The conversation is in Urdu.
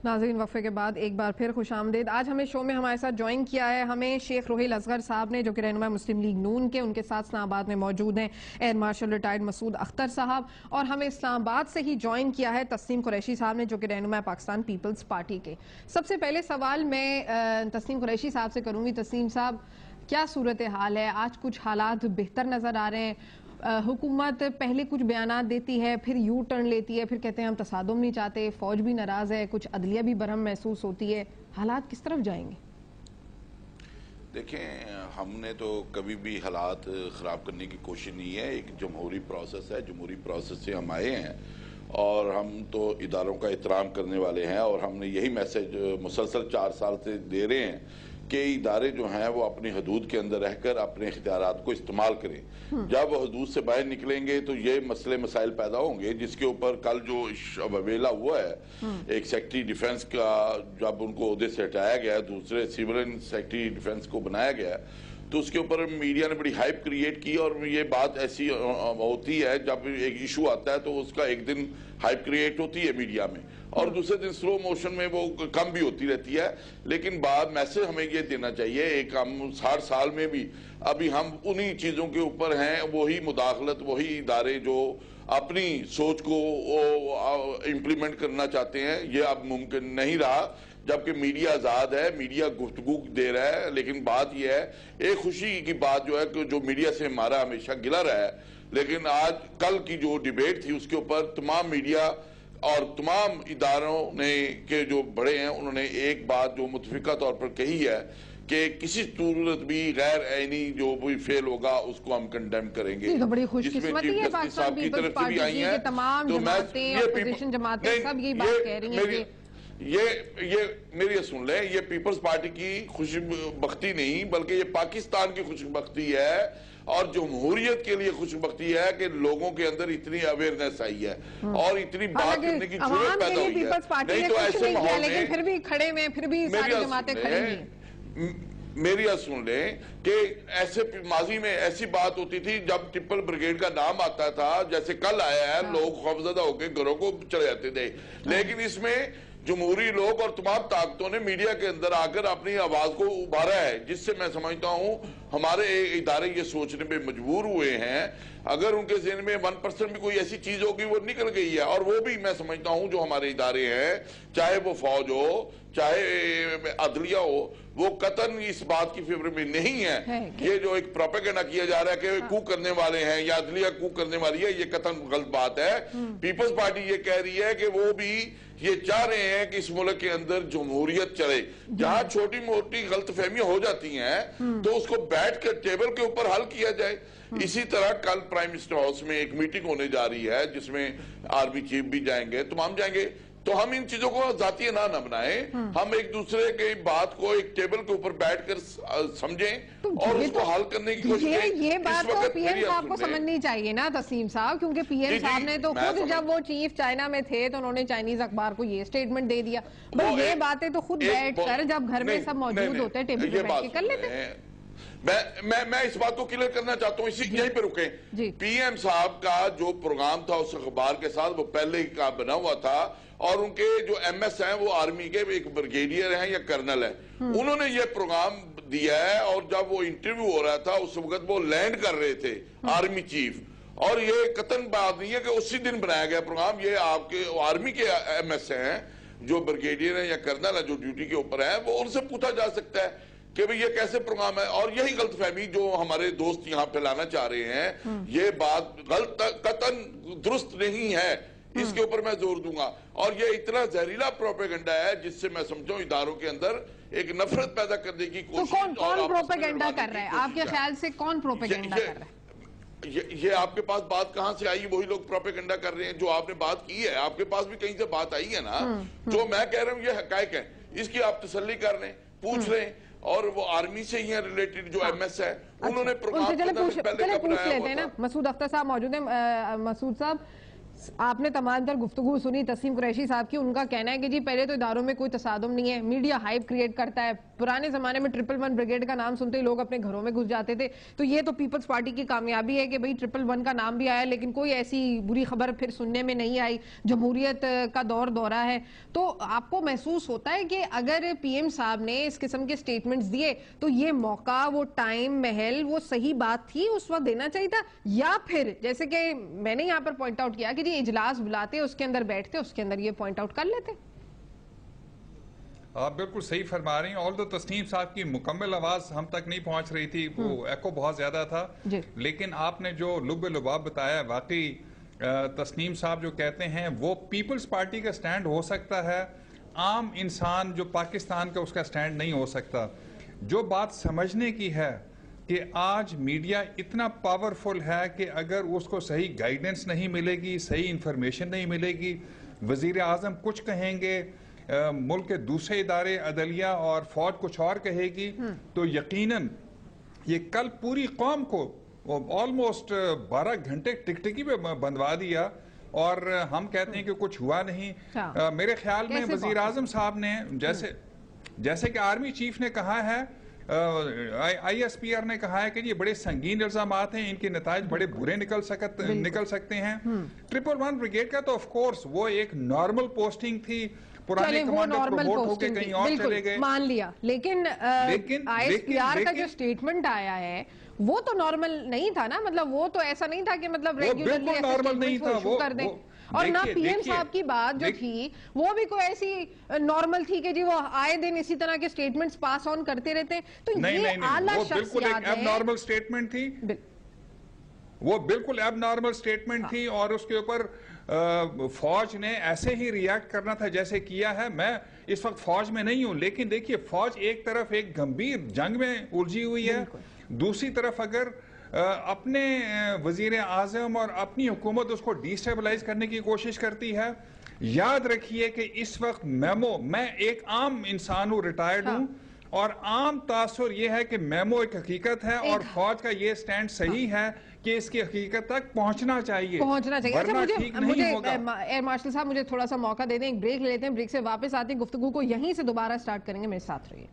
ناظرین وقفے کے بعد ایک بار پھر خوش آمدید. آج ہمیں شو میں ہمارے ساتھ جوائن کیا ہے ہمیں شیخ روحیل اصغر صاحب نے، جو کہ رہنما مسلم لیگ نون کے، ان کے ساتھ اسلام آباد میں موجود ہیں ایئر مارشل ریٹائرڈ مسعود اختر صاحب، اور ہمیں اسلام آباد سے ہی جوائن کیا ہے تسنیم قریشی صاحب نے، جو کہ رہنما پاکستان پیپلز پارٹی کے. سب سے پہلے سوال میں تسنیم قریشی صاحب سے کروں گی. تسنیم صاحب، کیا صورتحال ہے؟ آج کچھ حالات بہتر نظر آ رہے ہیں. حکومت پہلے کچھ بیانات دیتی ہے، پھر یو ٹرن لیتی ہے، پھر کہتے ہیں ہم تصادم نہیں چاہتے، فوج بھی ناراض ہے، کچھ عدلیہ بھی برہم محسوس ہوتی ہے. حالات کس طرف جائیں گے؟ دیکھیں، ہم نے تو کبھی بھی حالات خراب کرنے کی کوشش نہیں ہے. ایک جمہوری پروسیس ہے، جمہوری پروسیس سے ہم آئے ہیں اور ہم تو اداروں کا احترام کرنے والے ہیں، اور ہم نے یہی میسج مسلسل 4 سال سے دے رہے ہیں کہ ادارے جو ہیں وہ اپنی حدود کے اندر رہ کر اپنے اختیارات کو استعمال کریں. جب حدود سے باہر نکلیں گے تو یہ مسئلے مسائل پیدا ہوں گے، جس کے اوپر کل جو ویلا ہوا ہے، ایک سیکٹری ڈیفنس کا جب ان کو عہدے سے ہٹایا گیا، دوسرے سیولین سیکٹری ڈیفنس کو بنایا گیا، تو اس کے اوپر میڈیا نے بڑی ہائپ کریٹ کی. اور یہ بات ایسی ہوتی ہے جب ایک ایشو آتا ہے تو اس کا ایک دن ہائپ کریٹ ہوتی ہے میڈیا میں، اور دوسرے دن سلو موشن میں وہ کم بھی ہوتی رہتی ہے. لیکن بعد میسج ہمیں یہ دینا چاہیے، ایک ہم 60 سال میں بھی ابھی ہم انہی چیزوں کے اوپر ہیں، وہی مداخلت، وہی ادارے جو اپنی سوچ کو امپلیمنٹ کرنا چاہتے ہیں، یہ اب ممکن نہیں رہا. جبکہ میڈیا آزاد ہے، میڈیا گفتگو دے رہا ہے. لیکن بات یہ ہے، ایک خوشی کی بات جو ہے کہ جو میڈیا سے ہمارا ہمیشہ گلا رہا ہے، لیکن آج کل کی جو ڈیبیٹ تھی اس کے اوپر تمام میڈیا اور تمام اداروں نے کے جو بڑے ہیں انہوں نے ایک بات جو متفقہ طور پر کہی ہے کہ کسی صورت بھی غیر عینی جو بھی فیل ہوگا اس کو ہم کنڈیم کریں گے. یہ تو بڑی خوش قسمتی ہے پاکستان پیپلز پارٹی کی کہ تمام جماعتیں، اپوزیشن جماعتیں سب یہی بات کہہ رہی ہیں کہ یہ میری سن لیں، یہ پیپلز پارٹی کی خوش بختی نہیں بلکہ یہ پاکستان کی خوش بختی ہے، اور جمہوریت کے لیے خوش بختی ہے کہ لوگوں کے اندر اتنی اویئرنیس آئی ہے اور اتنی بات کرنے کی ضرورت پیدا ہوئی ہے. نہیں تو ایسے ماحول میں لیکن پھر بھی کھڑے میں پھر بھی ساری جماعتیں کھڑی ہیں. میری سن لیں کہ ایسے ماضی میں ایسی بات ہوتی تھی جب ٹرپل بریگیڈ کا نام آتا تھا، جیسے کل آیا ہے، لوگ خوفزدہ ہو کے گھروں کو چلے جاتے تھے. لیکن اس میں جمہوری لوگ اور تمام طاقتوں نے میڈیا کے اندر آ کر اپنی آواز کو ابھارا ہے، جس سے میں سمجھتا ہوں ہمارے ادارے یہ سوچنے پہ مجبور ہوئے ہیں. اگر ان کے ذہن میں 1% بھی کوئی ایسی چیز ہوگی وہ نکل گئی ہے، اور وہ بھی میں سمجھتا ہوں جو ہمارے ادارے ہیں، چاہے وہ فوج ہو چاہے عدلیہ ہو، وہ قطعاً اس بات کی فیور میں نہیں ہے. یہ جو ایک پروپیگنڈا کیا جا رہا ہے کہ کو کرنے والے ہیں یا عدلیہ کو کرنے والی ہے، یہ قطعاً غلط بات ہے. پیپلز پارٹی یہ کہہ رہی ہے کہ وہ بھی یہ چاہ رہے ہیں کہ اس ملک کے اندر جمہوریت چلے. جہاں چھوٹی موٹی غلط فہمیاں ہو جاتی ہیں تو اس کو بیٹھ کر ٹیبل کے اوپر حل کیا جائے. اسی طرح کل پرائم منسٹر ہاؤس میں ایک میٹنگ ہونے جا رہی ہے جس میں آرمی چیف بھی جائیں گے، تمام جائیں گے. تو ہم ان چیزوں کو ذاتی نہ بنائیں، ہم ایک دوسرے کے بات کو ایک ٹیبل کے اوپر بیٹھ کر سمجھیں اور اس کو حل کرنے کی کوشش کریں. یہ بات تو پی ایم صاحب کو سمجھنی چاہیے نا تسنیم صاحب، کیونکہ پی ایم صاحب نے تو خود جب وہ چیف چائنا میں تھے تو انہوں نے چائنیز اخبار کو یہ سٹیٹمنٹ دے دیا. یہ باتیں تو خود بیٹھ کر جب گھر میں سب موجود ہوتے ہیں ٹیبل پہ بیٹھ کے کر لیتے ہیں. میں اس بات کو کلیئر کرنا چاہتا ہوں، یہیں پہ رکیں. پی ایم صاحب کا جو پروگرام تھا اس اخبار کے ساتھ وہ پہلے کا بنا ہوا تھا، اور ان کے جو ایم ایس ہیں وہ آرمی کے ایک بریگیڈیئر ہیں یا کرنل ہیں، انہوں نے یہ پروگرام دیا ہے. اور جب وہ انٹرویو ہو رہا تھا اس وقت وہ لینڈ کر رہے تھے آرمی چیف، اور یہ قطعاً بات نہیں ہے کہ اسی دن بنایا گیا پروگرام. یہ آپ کے آرمی کے ایم ایس ہیں جو بریگیڈیئر ہیں یا کرنل ہیں جو ڈیوٹی کے اوپر ہیں، وہ ان سے پوچھا جا سکتا ہے کہ یہ کیسے پروگرام ہے. اور یہی غلط فہمی جو ہمارے دوست یہاں پھیلانا چاہ رہے ہیں، یہ بات غلط قطعاً درست نہیں ہے. اس کے اوپر میں زور دوں گا. اور یہ اتنا زہریلا پروپیگنڈا ہے جس سے میں سمجھوں اداروں کے اندر ایک نفرت پیدا کرنے کی کوشش. تو کون پروپیگنڈا کر رہا ہے آپ کے خیال سے؟ کون پروپیگنڈا کر رہا ہے؟ یہ آپ کے پاس بات کہاں سے آئی؟ وہی لوگ پروپیگنڈا کر رہے ہیں جو آپ نے بات کی ہے. آپ کے پاس بھی کہیں سے بات آئی ہے نا. جو میں کہہ رہا ہوں یہ حقائق ہے، اس کی آپ تسلی کر لیں، پوچھ لیں. اور وہ آرمی سے ہی ہیں ریلیٹڈ جو ایم ایس ہے، انہوں نے پروگرام پہلے پوچھ لیتے ہیں نا. مسعود اختر صاحب موجود ہیں. مسعود صاحب، آپ نے تمام تر گفتگو سنی تسنیم قریشی صاحب کی. ان کا کہنا ہے کہ جی پہلے تو اداروں میں کوئی تصادم نہیں ہے, میڈیا ہائپ کریٹ کرتا ہے. پرانے زمانے میں 111 بریگیڈ کا نام سنتے ہی لوگ اپنے گھروں میں گھس جاتے تھے, تو یہ تو پیپلز پارٹی کی کامیابی ہے کہ بھئی 111 کا نام بھی آیا لیکن کوئی ایسی بری خبر پھر سننے میں نہیں آئی. جمہوریت کا دورہ ہے. تو آپ کو محسوس ہوتا ہے کہ اگر پی ایم صاحب نے اس قسم کے سٹیٹمنٹس دیے تو یہ موقع, وہ ٹائم, محل, وہ صحیح بات تھی اس وقت دینا چاہیے تھا, یا پھر جیسے کہ میں نے یہاں پر پوائنٹ آؤٹ کیا کہ جی اجلاس بلاتے, اس کے اندر بیٹھتے, اس کے اندر یہ پوائنٹ آؤٹ کر لیتے؟ آپ بالکل صحیح فرما رہی ہیں. آلدو تسنیم صاحب کی مکمل آواز ہم تک نہیں پہنچ رہی تھی, وہ ایکو بہت زیادہ تھا, لیکن آپ نے جو لب لباب بتایا, واقعی تسنیم صاحب جو کہتے ہیں وہ پیپلز پارٹی کا سٹینڈ ہو سکتا ہے, عام انسان جو پاکستان کا اس کا سٹینڈ نہیں ہو سکتا. جو بات سمجھنے کی ہے کہ آج میڈیا اتنا پاورفل ہے کہ اگر اس کو صحیح گائیڈنس نہیں ملے گی, صحیح انفارمیشن نہیں ملے گی, وزیر اعظم کچھ کہیں گے, ملک کے دوسرے ادارے عدلیہ اور فوج کچھ اور کہے گی, تو یقیناً یہ کل پوری قوم کو آلموسٹ 12 گھنٹے ٹکٹکی پہ بندوا دیا, اور ہم کہتے ہیں کہ کچھ ہوا نہیں. میرے خیال میں وزیر اعظم صاحب نے جیسے کہ آرمی چیف نے کہا ہے, آئی ایس پی آر نے کہا ہے کہ یہ بڑے سنگین الزامات ہیں, ان کے نتائج بڑے برے نکل سکتے ہیں. 111 بریگیڈ کا تو آف کورس وہ ایک نارمل پوسٹنگ تھی, پرانے کمانڈر پروموٹ ہو کے کہیں اور چلے گئے, مان لیا, لیکن آئی ایس پی آر کا جو سٹیٹمنٹ آیا ہے وہ تو نارمل نہیں تھا نا, مطلب وہ تو ایسا نہیں تھا کہ مطلب ریگولرلی ایسے سٹیٹمنٹس کو ایشو کر دیں. اور نہ پی ایم صاحب کی بات جو تھی وہ بھی کوئی ایسی نارمل تھی کہ جی وہ آئے دن اسی طرح کے سٹیٹمنٹس پاس آن کرتے رہتے. تو یہ اعلیٰ شخصیات ہے, ایب نارمل سٹیٹمنٹ تھی, وہ بالکل ایب نارمل سٹیٹمنٹ تھی, اور اس کے اوپر فوج نے ایسے ہی ریاکٹ کرنا تھا جیسے کیا ہے. میں اس وقت فوج میں نہیں ہوں, لیکن دیکھیے فوج ایک طرف ایک گمبھیر جنگ میں الجھی ہوئی ہے, دوسری طرف اگر اپنے وزیر اعظم اور اپنی حکومت اس کو ڈی سٹیبلائز کرنے کی کوشش کرتی ہے. یاد رکھیے کہ اس وقت میں ایک عام انسان ہوں, ریٹائرڈ ہوں, اور عام تاثر یہ ہے کہ میمو ایک حقیقت ہے, اور فوج کا یہ سٹینڈ صحیح ہے کہ اس کی حقیقت تک پہنچنا چاہیے. اچھا, مجھے ایئر مارشل صاحب مجھے تھوڑا سا موقع دے دیں, ایک بریک لے لیتے ہیں, بریک سے واپس آتے ہیں, گفتگو کو یہیں سے دوبارہ سٹارٹ کریں گے, میرے ساتھ رہیے.